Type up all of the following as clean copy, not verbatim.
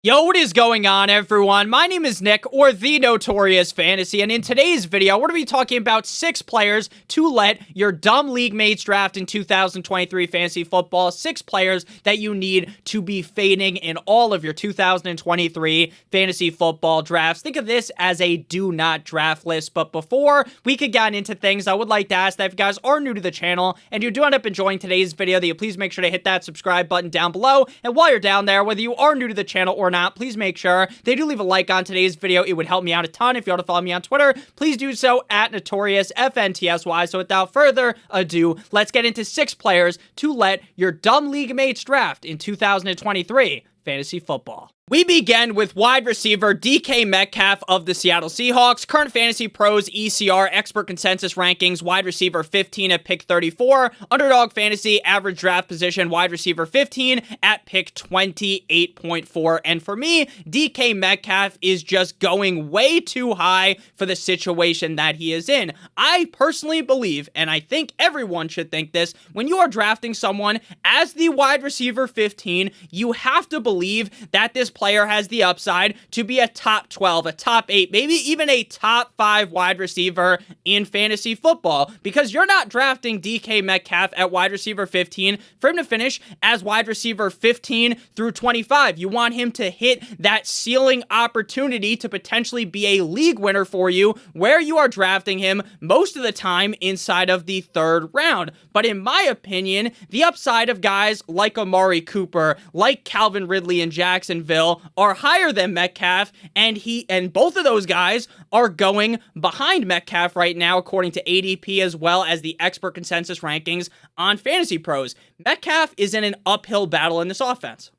Yo, what is going on, everyone? My name is Nick, or the Notorious Fantasy, and in today's video, we're going to be talking about 6 players to let your dumb league mates draft in 2023 fantasy football. 6 players that you need to be fading in all of your 2023 fantasy football drafts. Think of this as a do not draft list, but before we could get into things, I would like to ask that if you guys are new to the channel and you do end up enjoying today's video, that you please make sure to hit that subscribe button down below. And while you're down there, whether you are new to the channel or not, please make sure they do leave a like on today's video. It would help me out a ton. If you want to follow me on Twitter, please do so at NotoriousFantasy. So without further ado, let's get into 6 players to let your dumb league mates draft in 2023 fantasy football. We begin with wide receiver DK Metcalf of the Seattle Seahawks. Current Fantasy Pros ECR expert consensus rankings, wide receiver 15 at pick 34. Underdog Fantasy average draft position, wide receiver 15 at pick 28.4. And for me, DK Metcalf is just going way too high for the situation that he is in. I personally believe, and I think everyone should think this, when you are drafting someone as the wide receiver 15, you have to believe that this player has the upside to be a top 12, a top 8, maybe even a top 5 wide receiver in fantasy football, because you're not drafting DK Metcalf at wide receiver 15 for him to finish as wide receiver 15 through 25. You want him to hit that ceiling opportunity to potentially be a league winner for you, where you are drafting him most of the time inside of the 3rd round. But in my opinion, the upside of guys like Amari Cooper, like Calvin Ridley in Jacksonville, are higher than Metcalf, and both of those guys are going behind Metcalf right now, according to ADP as well as the expert consensus rankings on Fantasy Pros. Metcalf is in an uphill battle in this offense.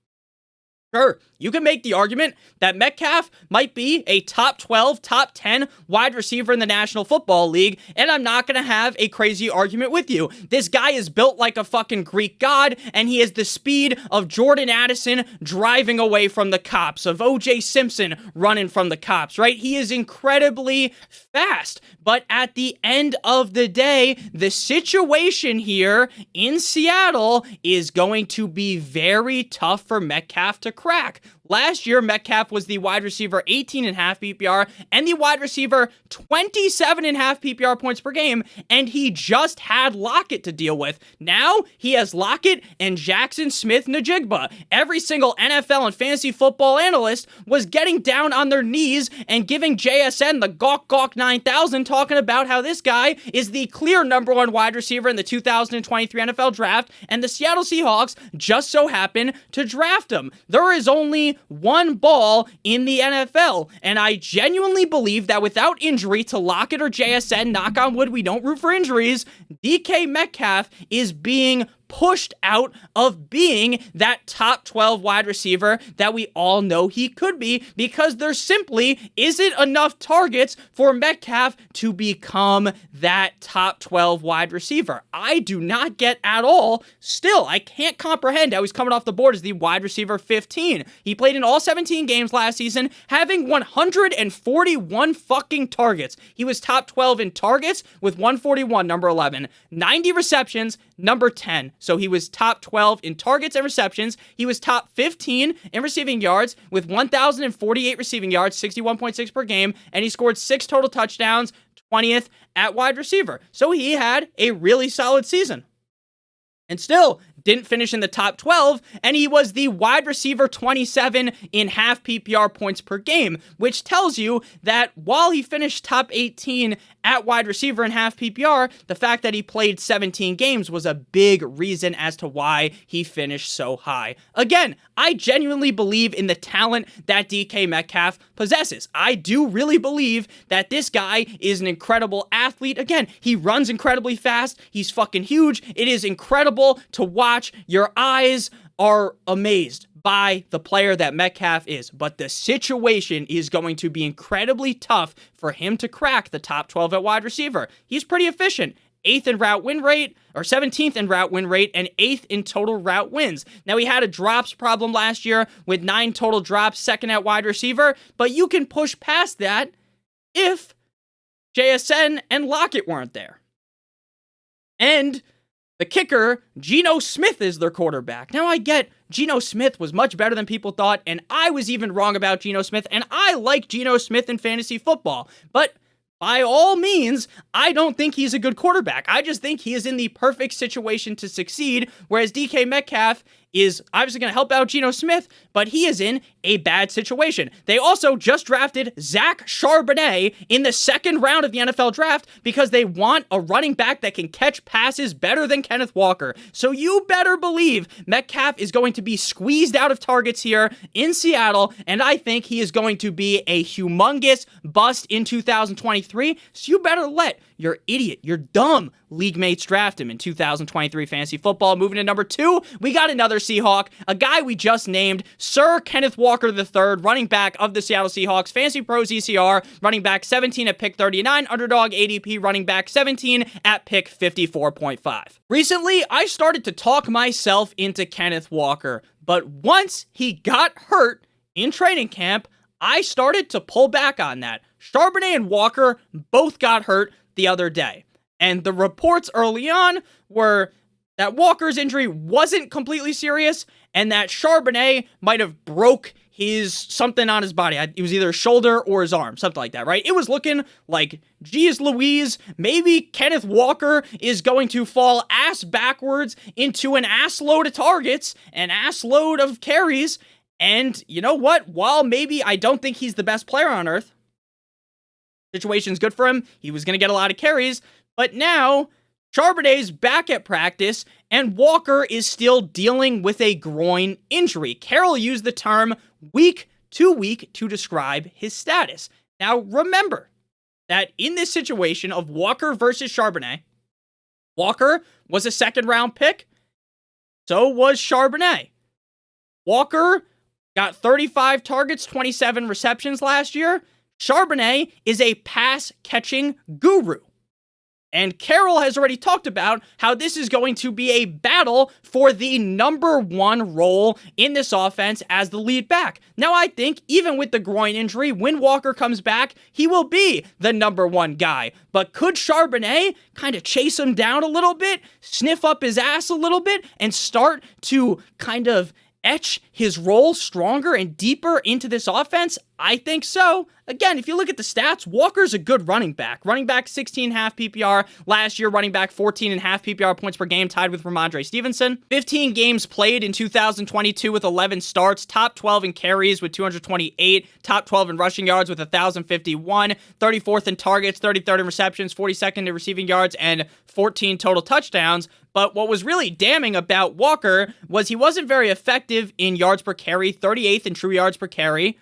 Sure, you can make the argument that Metcalf might be a top 12, top 10 wide receiver in the National Football League, and I'm not going to have a crazy argument with you. This guy is built like a fucking Greek god, and he has the speed of Jordan Addison driving away from the cops, of O.J. Simpson running from the cops, right? He is incredibly fast, but at the end of the day, the situation here in Seattle is going to be very tough for Metcalf to crack. Last year, Metcalf was the wide receiver 18.5 PPR and the wide receiver 27.5 PPR points per game, and he just had Lockett to deal with. Now, he has Lockett and Jackson Smith-Njigba. Every single NFL and fantasy football analyst was getting down on their knees and giving JSN the Gawk 9000, talking about how this guy is the clear number 1 wide receiver in the 2023 NFL Draft, and the Seattle Seahawks just so happen to draft him. There is only one ball in the NFL, and I genuinely believe that without injury to Lockett or JSN, knock on wood, we don't root for injuries, DK Metcalf is being pushed out of being that top 12 wide receiver that we all know he could be, because there simply isn't enough targets for Metcalf to become that top 12 wide receiver. I do not get at all. Still, I can't comprehend how he's coming off the board as the wide receiver 15. He played in all 17 games last season, having 141 fucking targets. He was top 12 in targets with 141, number 11. 90 receptions, number 10. So he was top 12 in targets and receptions. He was top 15 in receiving yards with 1,048 receiving yards, 61.6 per game, and he scored 6 total touchdowns, 20th at wide receiver. So he had a really solid season. And still didn't finish in the top 12, and he was the wide receiver 27 in half PPR points per game, which tells you that while he finished top 18 at wide receiver in half PPR, the fact that he played 17 games was a big reason as to why he finished so high. Again, I genuinely believe in the talent that DK Metcalf possesses. I do really believe that this guy is an incredible athlete. Again, he runs incredibly fast. He's fucking huge. It is incredible to watch. Your eyes are amazed by the player that Metcalf is, but the situation is going to be incredibly tough for him to crack the top 12 at wide receiver. He's pretty efficient. 8th in route win rate, or 17th in route win rate, and 8th in total route wins. Now, he had a drops problem last year with 9 total drops, 2nd at wide receiver, but you can push past that if JSN and Lockett weren't there. And the kicker, Geno Smith, is their quarterback. Now, I get Geno Smith was much better than people thought, and I was even wrong about Geno Smith, and I like Geno Smith in fantasy football. But by all means, I don't think he's a good quarterback. I just think he is in the perfect situation to succeed, whereas DK Metcalf is obviously going to help out Geno Smith, but he is in a bad situation. They also just drafted Zach Charbonnet in the second round of the NFL draft because they want a running back that can catch passes better than Kenneth Walker. So you better believe Metcalf is going to be squeezed out of targets here in Seattle, and I think he is going to be a humongous bust in 2023. So you better let your idiot, your dumb Leaguemates draft him in 2023 fantasy football. Moving to number 2, we got another Seahawk, a guy we just named, Sir Kenneth Walker III, running back of the Seattle Seahawks, Fantasy Pros ECR, running back 17 at pick 39, underdog ADP, running back 17 at pick 54.5. Recently, I started to talk myself into Kenneth Walker, but once he got hurt in training camp, I started to pull back on that. Charbonnet and Walker both got hurt the other day, and the reports early on were that Walker's injury wasn't completely serious, and that Charbonnet might have broke something on his body. It was either his shoulder or his arm, something like that, right? It was looking like, geez Louise, maybe Kenneth Walker is going to fall ass backwards into an ass load of targets, an ass load of carries, and you know what? While maybe I don't think he's the best player on earth, situation's good for him, he was going to get a lot of carries, but now Charbonnet's back at practice, and Walker is still dealing with a groin injury. Carroll used the term week to week to describe his status. Now, remember that in this situation of Walker versus Charbonnet, Walker was a second-round pick, so was Charbonnet. Walker got 35 targets, 27 receptions last year. Charbonnet is a pass-catching guru. And Carroll has already talked about how this is going to be a battle for the number 1 role in this offense as the lead back. Now, I think even with the groin injury, when Walker comes back, he will be the number 1 guy. But could Charbonnet kind of chase him down a little bit, sniff up his ass a little bit, and start to kind of etch his role stronger and deeper into this offense? I think so. Again, if you look at the stats, Walker's a good running back. Running back 16.5 PPR. Last year, running back 14.5 PPR points per game, tied with Ramondre Stevenson. 15 games played in 2022 with 11 starts. Top 12 in carries with 228. Top 12 in rushing yards with 1,051. 34th in targets, 33rd in receptions, 42nd in receiving yards, and 14 total touchdowns. But what was really damning about Walker was he wasn't very effective in yards per carry, 38th in true yards per carry.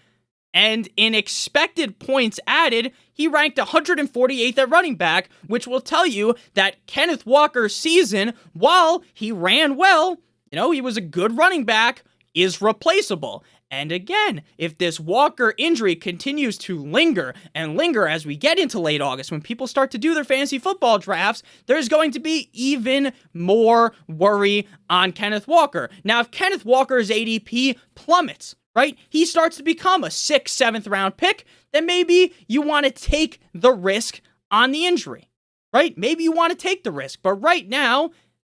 And in expected points added, he ranked 148th at running back, which will tell you that Kenneth Walker's season, while he ran well, he was a good running back, is replaceable. And again, if this Walker injury continues to linger and linger as we get into late August, when people start to do their fantasy football drafts, there's going to be even more worry on Kenneth Walker. Now, if Kenneth Walker's ADP plummets, right, he starts to become a 6th, 7th round pick, then maybe you want to take the risk on the injury, right? Maybe you want to take the risk. But right now,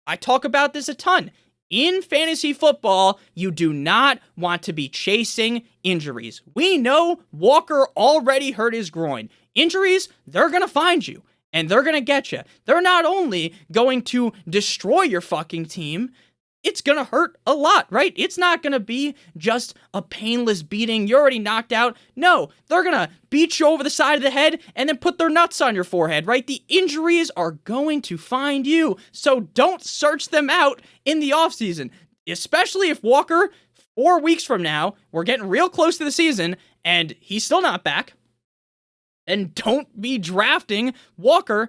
I talk about this a ton. In fantasy football, you do not want to be chasing injuries. We know Walker already hurt his groin. Injuries, they're going to find you, and they're going to get you. They're not only going to destroy your fucking team, it's going to hurt a lot, right? It's not going to be just a painless beating. You're already knocked out. No, they're going to beat you over the side of the head and then put their nuts on your forehead, right? The injuries are going to find you. So don't search them out in the offseason, especially if Walker, 4 weeks from now, we're getting real close to the season and he's still not back. And don't be drafting Walker.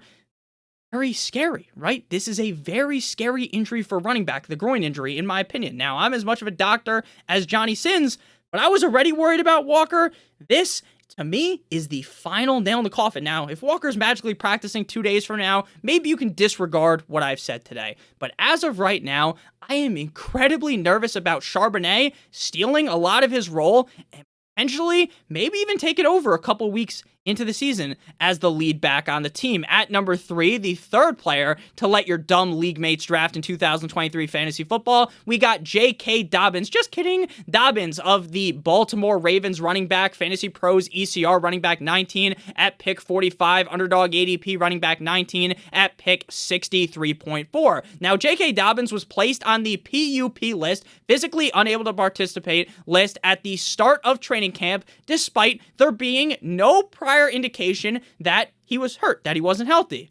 Very scary, right? This is a very scary injury for running back, the groin injury, in my opinion. Now, I'm as much of a doctor as Johnny Sins, but I was already worried about Walker. This, to me, is the final nail in the coffin. Now, if Walker's magically practicing 2 days from now, maybe you can disregard what I've said today. But as of right now, I am incredibly nervous about Charbonnet stealing a lot of his role and potentially maybe even take it over a couple weeks into the season as the lead back on the team. At number 3, the third player to let your dumb league mates draft in 2023 fantasy football, we got J.K. Dobbins. Just kidding. Dobbins of the Baltimore Ravens running back, Fantasy Pros ECR running back 19 at pick 45, underdog ADP running back 19 at pick 63.4. Now, J.K. Dobbins was placed on the PUP list, physically unable to participate list at the start of training camp, despite there being no prior indication that he was hurt, that he wasn't healthy.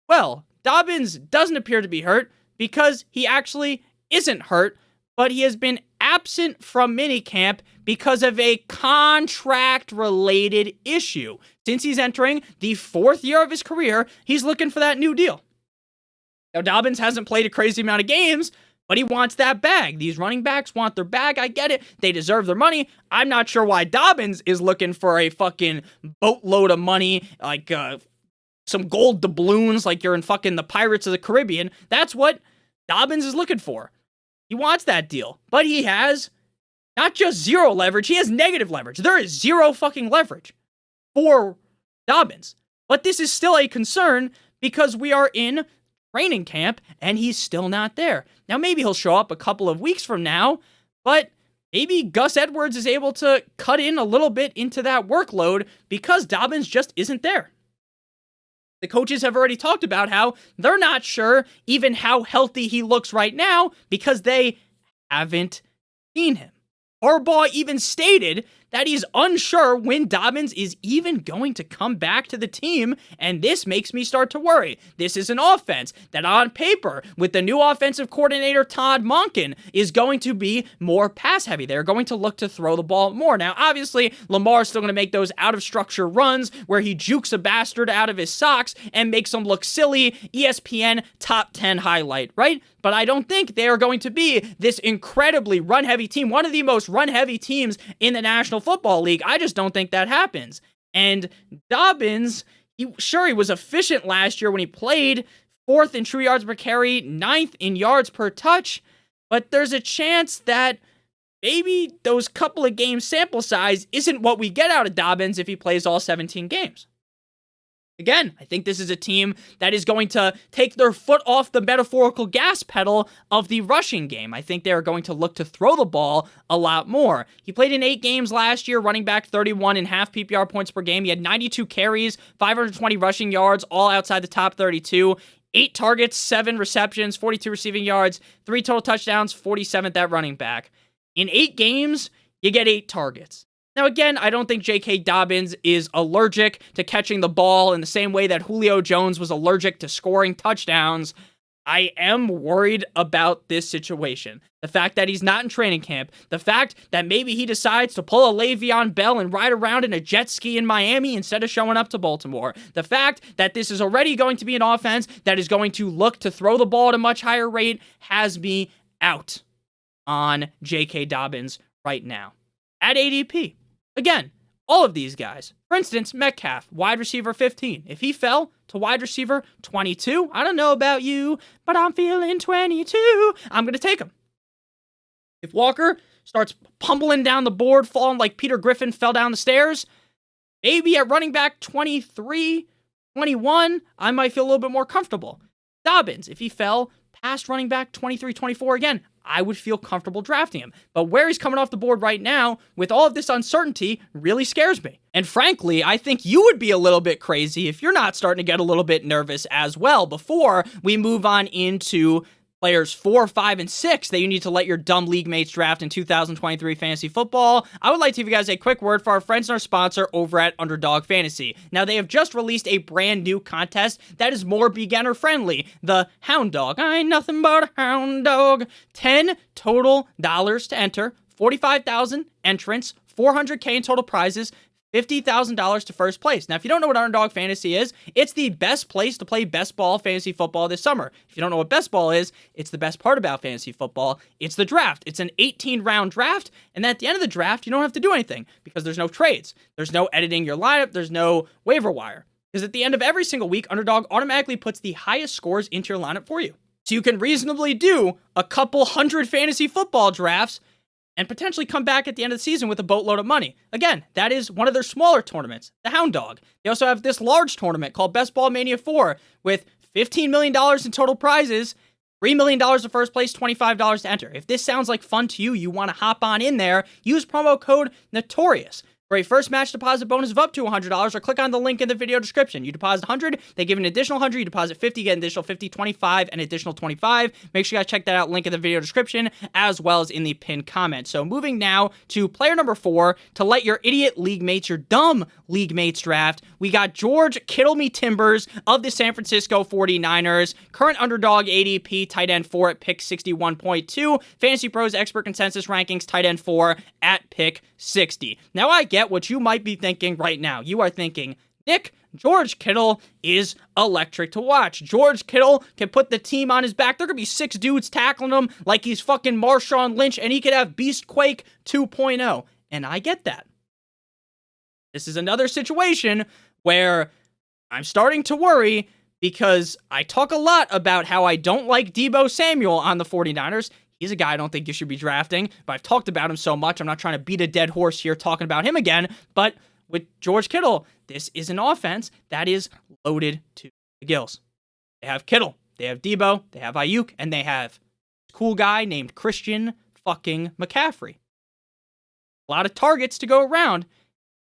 Well, Dobbins doesn't appear to be hurt because he actually isn't hurt, but he has been absent from minicamp because of a contract-related issue. Since he's entering the 4th year of his career, he's looking for that new deal. Now, Dobbins hasn't played a crazy amount of games, but he wants that bag. These running backs want their bag. I get it. They deserve their money. I'm not sure why Dobbins is looking for a fucking boatload of money, like some gold doubloons, like you're in fucking the Pirates of the Caribbean. That's what Dobbins is looking for. He wants that deal. But he has not just zero leverage, he has negative leverage. There is zero fucking leverage for Dobbins. But this is still a concern because we are in training camp and he's still not there. Now, maybe he'll show up a couple of weeks from now, but maybe Gus Edwards is able to cut in a little bit into that workload because Dobbins just isn't there. The coaches have already talked about how they're not sure even how healthy he looks right now because they haven't seen him. Harbaugh even stated that he's unsure when Dobbins is even going to come back to the team, and this makes me start to worry. This is an offense that on paper, with the new offensive coordinator Todd Monken, is going to be more pass-heavy. They're going to look to throw the ball more. Now, obviously, Lamar's still going to make those out-of-structure runs where he jukes a bastard out of his socks and makes him look silly. ESPN top 10 highlight, right? But I don't think they are going to be this incredibly run-heavy team, one of the most run-heavy teams in the National Football League. I just don't think that happens. And Dobbins, he was efficient last year when he played, 4th in true yards per carry, 9th in yards per touch, but there's a chance that maybe those couple of game sample size isn't what we get out of Dobbins if he plays all 17 games. Again, I think this is a team that is going to take their foot off the metaphorical gas pedal of the rushing game. I think they are going to look to throw the ball a lot more. He played in 8 games last year, running back 31.5 PPR points per game. He had 92 carries, 520 rushing yards, all outside the top 32. 8 targets, 7 receptions, 42 receiving yards, 3 total touchdowns, 47th at running back. In 8 games, you get 8 targets. Now, again, I don't think J.K. Dobbins is allergic to catching the ball in the same way that Julio Jones was allergic to scoring touchdowns. I am worried about this situation. The fact that he's not in training camp, the fact that maybe he decides to pull a Le'Veon Bell and ride around in a jet ski in Miami instead of showing up to Baltimore, the fact that this is already going to be an offense that is going to look to throw the ball at a much higher rate has me out on J.K. Dobbins right now. At ADP, again, all of these guys. For instance, Metcalf, wide receiver 15. If he fell to wide receiver 22, I don't know about you, but I'm feeling 22. I'm going to take him. If Walker starts pummeling down the board, falling like Peter Griffin fell down the stairs, maybe at running back 23, 21, I might feel a little bit more comfortable. Dobbins, if he fell past running back 23, 24, again, I would feel comfortable drafting him. But where he's coming off the board right now, with all of this uncertainty, really scares me. And frankly, I think you would be a little bit crazy if you're not starting to get a little bit nervous as well. Before we move on into players 4, 5, and 6 that you need to let your dumb league mates draft in 2023 fantasy football, I would like to give you guys a quick word for our friends and our sponsor over at Underdog Fantasy. Now, they have just released a brand new contest that is more beginner friendly. The Hound Dog. I ain't nothing but a hound dog. $10 total to enter, 45,000 entrants, 400K in total prizes, $50,000 to first place. Now, if you don't know what Underdog Fantasy is, it's the best place to play best ball fantasy football this summer. If you don't know what best ball is, it's the best part about fantasy football. It's the draft. It's an 18-round draft, and at the end of the draft, you don't have to do anything because there's no trades. There's no editing your lineup. There's no waiver wire. Because at the end of every single week, Underdog automatically puts the highest scores into your lineup for you. So you can reasonably do a couple hundred fantasy football drafts and potentially come back at the end of the season with a boatload of money. Again, that is one of their smaller tournaments, the Hound Dog. They also have this large tournament called Best Ball Mania 4 with $15 million in total prizes, $3 million to first place, $25 to enter. If this sounds like fun to you, you want to hop on in there, use promo code Notorious for a first match deposit bonus of up to $100, or click on the link in the video description. You deposit 100, they give an additional 100, you deposit 50, get an additional 50, 25, and additional 25. Make sure you guys check that out, link in the video description, as well as in the pinned comment. So moving now to player number 4, to let your idiot league mates, your dumb league mates draft, we got George Kittle Me Timbers of the San Francisco 49ers, current underdog ADP, tight end 4 at pick 61.2, Fantasy Pros expert consensus rankings, tight end 4 at pick 60. Now I get what you might be thinking right now. You are thinking, Nick, George Kittle is electric to watch. George Kittle can put the team on his back. There could be 6 dudes tackling him like he's fucking Marshawn Lynch, and he could have Beastquake 2.0. And I get that. This is another situation where I'm starting to worry, because I talk a lot about how I don't like Deebo Samuel on the 49ers. He's a guy I don't think you should be drafting, but I've talked about him so much, I'm not trying to beat a dead horse here talking about him again. But with George Kittle, this is an offense that is loaded to the gills. They have Kittle, they have Deebo, they have Ayuk, and they have a cool guy named Christian fucking McCaffrey. A lot of targets to go around,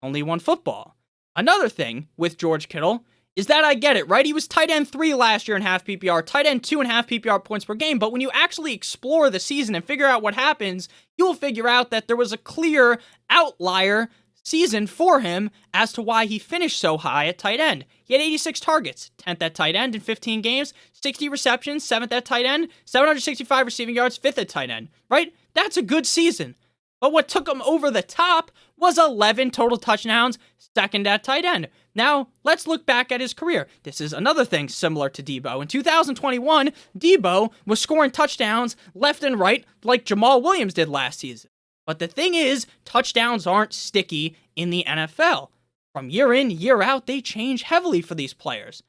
only one football. Another thing with George Kittle is that I get it, right? He was tight end 3 last year in half PPR, tight end 2 in half PPR points per game, but when you actually explore the season and figure out what happens, you will figure out that there was a clear outlier season for him as to why he finished so high at tight end. He had 86 targets, 10th at tight end in 15 games, 60 receptions, 7th at tight end, 765 receiving yards, 5th at tight end, right? That's a good season. But what took him over the top was 11 total touchdowns, 2nd at tight end. Now, let's look back at his career. This is another thing similar to Deebo. In 2021, Deebo was scoring touchdowns left and right like Jamal Williams did last season. But the thing is, touchdowns aren't sticky in the NFL. From year in, year out, they change heavily for these players.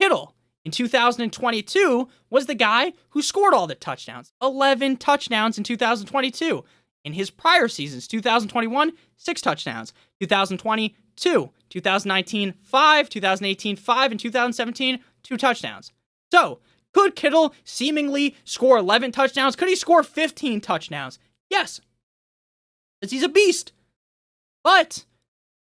Kittle, in 2022, was the guy who scored all the touchdowns. 11 touchdowns in 2022. In his prior seasons, 2021, 6 touchdowns. 2020, 2. 2019, 5. 2018, 5. And 2017, 2 touchdowns. So, could Kittle seemingly score 11 touchdowns? Could he score 15 touchdowns? Yes. Because he's a beast. But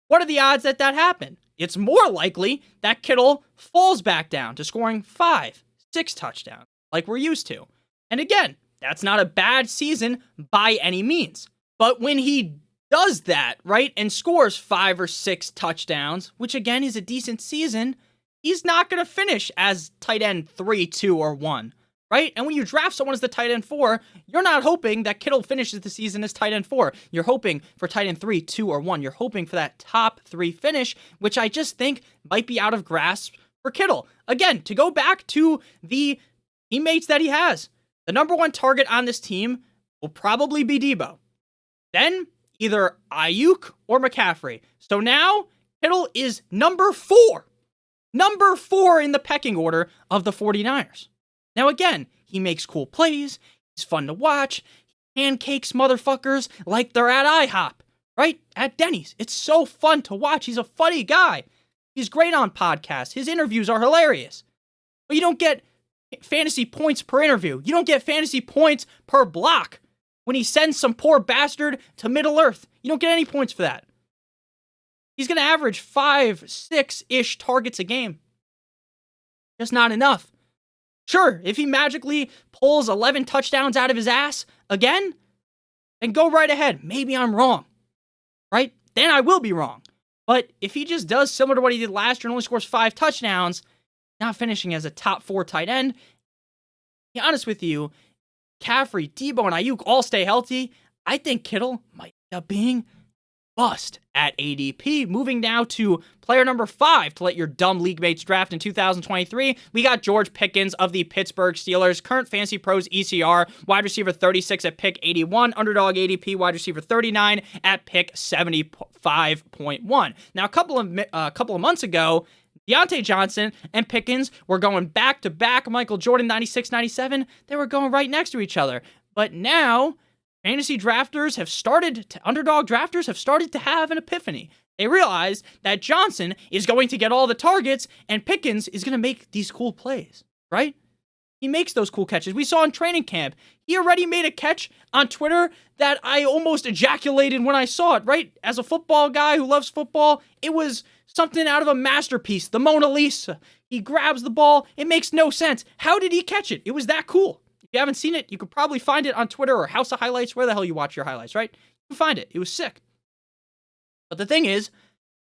what are the odds that that happen? It's more likely that Kittle falls back down to scoring 5, 6 touchdowns, like we're used to. And again, that's not a bad season by any means. But when he does that, right, and scores 5 or 6 touchdowns, which again is a decent season, he's not going to finish as tight end 3, 2, or 1, right? And when you draft someone as the tight end 4, you're not hoping that Kittle finishes the season as tight end 4. You're hoping for tight end 3, 2, or 1. You're hoping for that top 3 finish, which I just think might be out of grasp for Kittle. Again, to go back to the teammates that he has, the number 1 target on this team will probably be Deebo. Then either Ayuk or McCaffrey. So now Kittle is number 4. Number 4 in the pecking order of the 49ers. Now again, he makes cool plays. He's fun to watch. He pancakes motherfuckers like they're at IHOP, right? At Denny's. It's so fun to watch. He's a funny guy. He's great on podcasts. His interviews are hilarious. But you don't get fantasy points per interview. You don't get fantasy points per block when he sends some poor bastard to Middle Earth. You don't get any points for that. He's going to average 5, 6-ish targets a game. Just not enough. Sure, if he magically pulls 11 touchdowns out of his ass again, then go right ahead. Maybe I'm wrong, right? Then I will be wrong. But if he just does similar to what he did last year and only scores 5 touchdowns, not finishing as a top 4 tight end, to be honest with you, McCaffrey, Deebo, and Ayuk all stay healthy, I think Kittle might end up being bust at ADP. Moving now to player number 5 to let your dumb league mates draft in 2023. We got George Pickens of the Pittsburgh Steelers, current Fantasy Pros ECR, wide receiver 36 at pick 81, underdog ADP, wide receiver 39 at pick 75.1. Now, a couple of months ago, Deontay Johnson and Pickens were going back-to-back Michael Jordan 96-97. They were going right next to each other. But now, underdog drafters have started to have an epiphany. They realize that Johnson is going to get all the targets and Pickens is going to make these cool plays, right? He makes those cool catches. We saw in training camp, he already made a catch on Twitter that I almost ejaculated when I saw it, right? As a football guy who loves football, it was something out of a masterpiece, the Mona Lisa. He grabs the ball. It makes no sense. How did he catch it? It was that cool. If you haven't seen it, you could probably find it on Twitter or House of Highlights, where the hell you watch your highlights, right? You can find it. It was sick. But the thing is,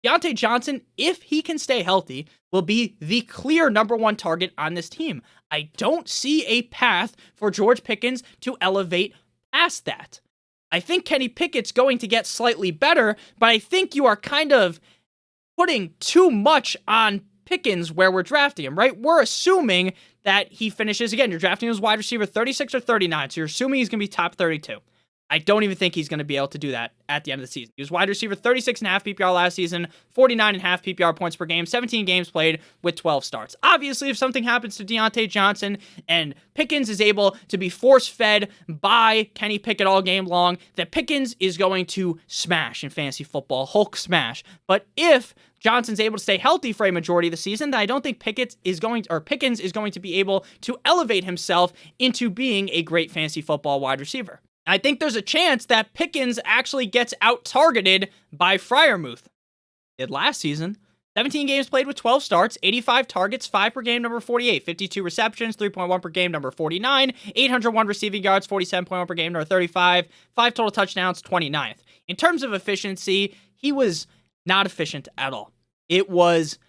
Diontae Johnson, if he can stay healthy, will be the clear number one target on this team. I don't see a path for George Pickens to elevate past that. I think Kenny Pickett's going to get slightly better, but I think you are kind of putting too much on Pickens where we're drafting him, right? We're assuming that he finishes, again, you're drafting him as wide receiver 36 or 39, so you're assuming he's going to be top 32. I don't even think he's going to be able to do that at the end of the season. He was wide receiver 36.5 PPR last season, 49.5 PPR points per game, 17 games played with 12 starts. Obviously, if something happens to Diontae Johnson and Pickens is able to be force-fed by Kenny Pickett all game long, that Pickens is going to smash in fantasy football, Hulk smash. But if Johnson's able to stay healthy for a majority of the season, then I don't think Pickens is going to be able to elevate himself into being a great fantasy football wide receiver. I think there's a chance that Pickens actually gets out-targeted by Freiermuth. Did last season. 17 games played with 12 starts, 85 targets, 5 per game, number 48, 52 receptions, 3.1 per game, number 49, 801 receiving yards, 47.1 per game, number 35, 5 total touchdowns, 29th. In terms of efficiency, he was not efficient at all. It was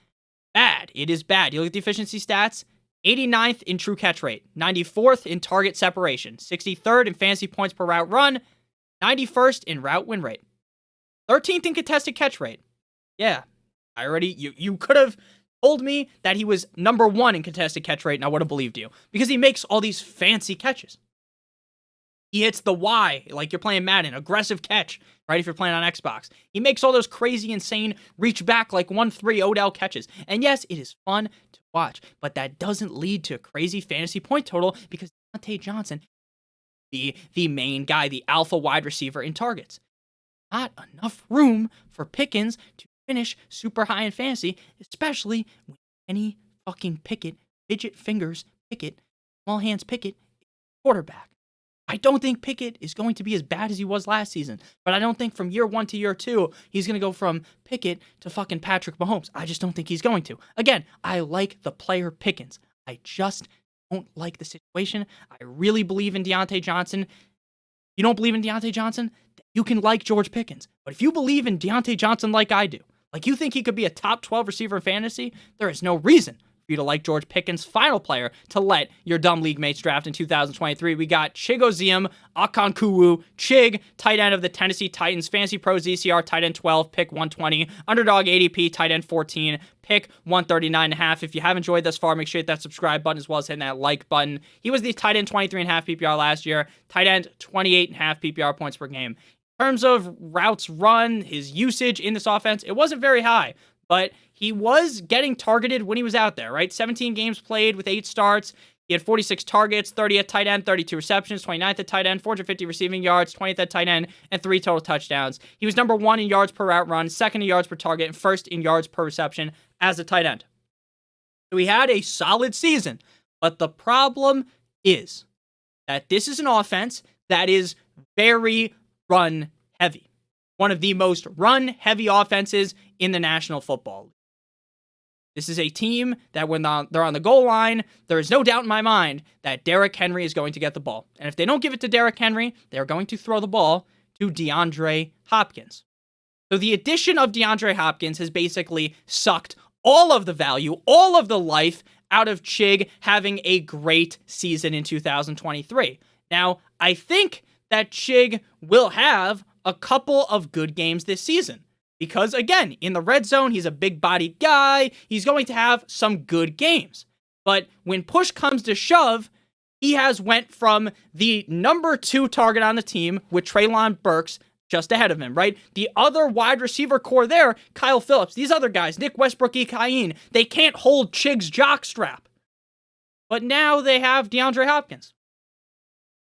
bad. It is bad. You look at the efficiency stats, 89th in true catch rate, 94th in target separation, 63rd in fantasy points per route run, 91st in route win rate, 13th in contested catch rate. Yeah, you could have told me that he was number 1 in contested catch rate and I would have believed you because he makes all these fancy catches. He hits the Y, like you're playing Madden, aggressive catch, right, if you're playing on Xbox. He makes all those crazy, insane, reach back like 1-3 Odell catches. And yes, it is fun to watch, but that doesn't lead to a crazy fantasy point total because Diontae Johnson is the main guy, the alpha wide receiver in targets. Not enough room for Pickens to finish super high in fantasy, especially when any fucking Pickett, fidget fingers Pickett, small hands Pickett, quarterback. I don't think Pickett is going to be as bad as he was last season, but I don't think from year 1 to year 2, he's going to go from Pickett to fucking Patrick Mahomes. I just don't think he's going to. Again, I like the player Pickens. I just don't like the situation. I really believe in Diontae Johnson. You don't believe in Diontae Johnson? You can like George Pickens. But if you believe in Diontae Johnson like I do, like you think he could be a top 12 receiver in fantasy, there is no reason for you to like George Pickens, final player to let your dumb league mates draft in 2023. We got Chigoziem, Okonkwo, Chig, tight end of the Tennessee Titans, Fantasy Pros ECR, tight end 12, pick 120, Underdog ADP, tight end 14, pick 139.5. If you haven't enjoyed thus far, make sure you hit that subscribe button as well as hitting that like button. He was the tight end 23.5 PPR last year, tight end 28.5 PPR points per game. In terms of routes run, his usage in this offense, it wasn't very high, but he was getting targeted when he was out there, right? 17 games played with 8 starts. He had 46 targets, 30 at tight end, 32 receptions, 29th at tight end, 450 receiving yards, 20th at tight end, and 3 total touchdowns. He was number 1 in yards per route run, 2nd in yards per target, and 1st in yards per reception as a tight end. So he had a solid season, but the problem is that this is an offense that is very run heavy. One of the most run heavy offenses in the National Football League. This is a team that when they're on the goal line, there is no doubt in my mind that Derrick Henry is going to get the ball. And if they don't give it to Derrick Henry, they're going to throw the ball to DeAndre Hopkins. So the addition of DeAndre Hopkins has basically sucked all of the value, all of the life out of Chig having a great season in 2023. Now, I think that Chig will have a couple of good games this season. Because, again, in the red zone, he's a big-bodied guy. He's going to have some good games. But when push comes to shove, he has went from the number 2 target on the team with Treylon Burks just ahead of him, right? The other wide receiver core there, Kyle Phillips, these other guys, Nick Westbrook, Ikain, they can't hold Chig's jockstrap. But now they have DeAndre Hopkins.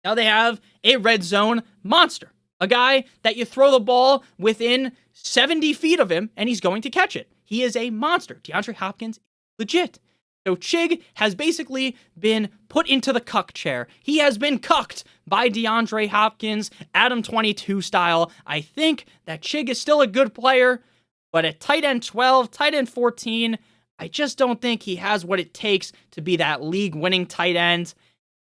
Now they have a red zone monster, a guy that you throw the ball within 70 feet of him, and he's going to catch it. He is a monster. DeAndre Hopkins, legit. So Chig has basically been put into the cuck chair. He has been cucked by DeAndre Hopkins, Adam 22 style. I think that Chig is still a good player, but at tight end 12, tight end 14, I just don't think he has what it takes to be that league-winning tight end,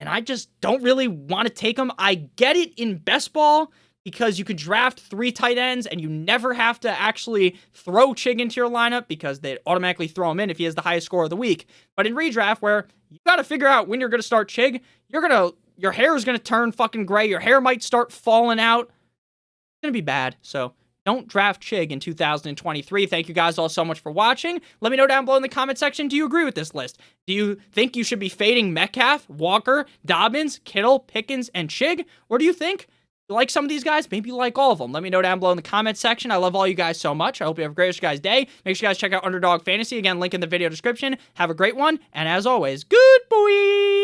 and I just don't really want to take him. I get it in best ball, because you could draft 3 tight ends and you never have to actually throw Chig into your lineup because they automatically throw him in if he has the highest score of the week. But in redraft, where you got to figure out when you're going to start Chig, your hair is going to turn fucking gray. Your hair might start falling out. It's going to be bad. So don't draft Chig in 2023. Thank you guys all so much for watching. Let me know down below in the comment section, do you agree with this list? Do you think you should be fading Metcalf, Walker, Dobbins, Kittle, Pickens, and Chig? Or do you think you like some of these guys? Maybe you like all of them. Let me know down below in the comment section. I love all you guys so much. I hope you have a great guys' day. Make sure you guys check out Underdog Fantasy. Again, link in the video description. Have a great one. And as always, good boy.